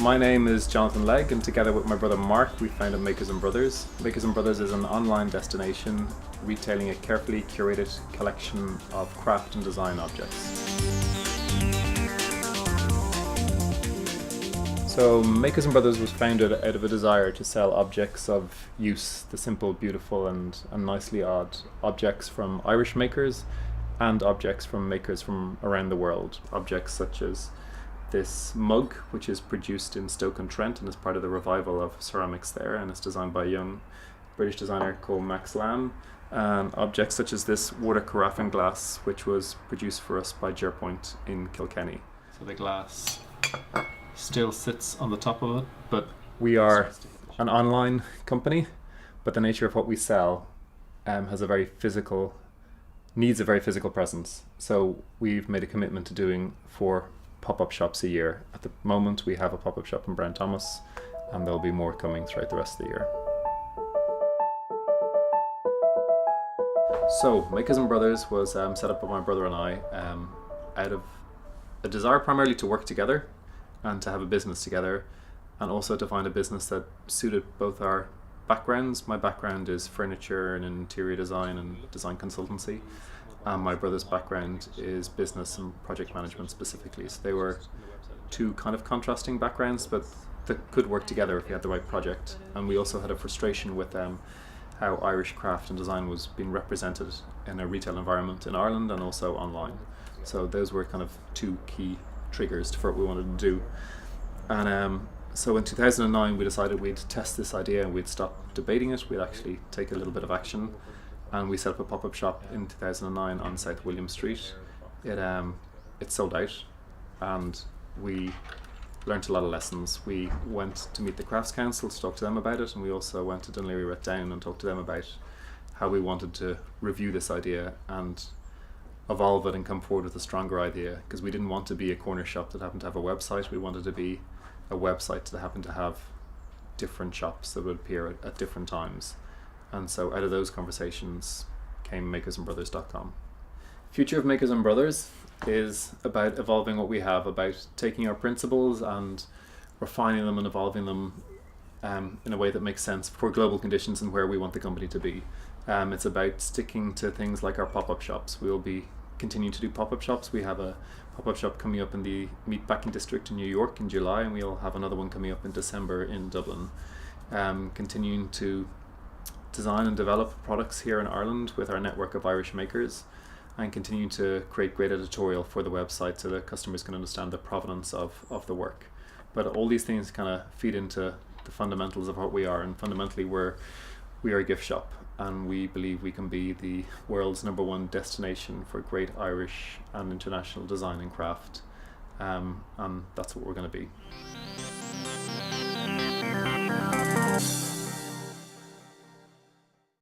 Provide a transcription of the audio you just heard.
My name is Jonathan Legg, and together with my brother Mark, we founded Makers and Brothers. Makers and Brothers is an online destination retailing a carefully curated collection of craft and design objects. So Makers and Brothers was founded out of a desire to sell objects of use, the simple, beautiful and nicely odd objects from Irish makers and objects from makers from around the world. Objects such as this mug, which is produced in Stoke-on-Trent and is part of the revival of ceramics there, and it's designed by a young British designer called Max Lamb. And objects such as this water carafe glass, which was produced for us by Jerpoint in Kilkenny. So the glass still sits on the top of it, but we are an online company, but the nature of what we sell needs a very physical presence. So we've made a commitment to doing 4 pop-up shops a year. At the moment we have a pop-up shop in Brown Thomas, and there'll be more coming throughout the rest of the year. So Makers and Brothers was set up by my brother and I out of a desire primarily to work together and to have a business together, and also to find a business that suited both our backgrounds. My background is furniture and interior design and design consultancy, and my brother's background is business and project management specifically. So they were 2 kind of contrasting backgrounds, but that could work together if you had the right project. And we also had a frustration with how Irish craft and design was being represented in a retail environment in Ireland and also online. So those were kind of 2 key triggers for what we wanted to do. And so in 2009 we decided we'd test this idea and we'd stop debating it, we'd actually take a little bit of action, and we set up a pop-up shop in 2009 on South William Street. It sold out, and we learnt a lot of lessons. We went to meet the Crafts Council to talk to them about it, and we also went to Laoghaire-Rathdown and talked to them about how we wanted to review this idea and evolve it and come forward with a stronger idea, because we didn't want to be a corner shop that happened to have a website. We wanted to be a website that happened to have different shops that would appear at different times. And so out of those conversations came makersandbrothers.com. Future of Makers and Brothers is about evolving what we have, about taking our principles and refining them and evolving them in a way that makes sense for global conditions and where we want the company to be. It's about sticking to things like our pop-up shops. We'll be continuing to do pop-up shops. We have a pop-up shop coming up in the Meatpacking District in New York in July, and we'll have another one coming up in December in Dublin. Continuing to design and develop products here in Ireland with our network of Irish makers, and continuing to create great editorial for the website so that customers can understand the provenance of the work. But all these things kind of feed into the fundamentals of what we are, and fundamentally we are a gift shop, and we believe we can be the world's #1 destination for great Irish and international design and craft, and that's what we're going to be.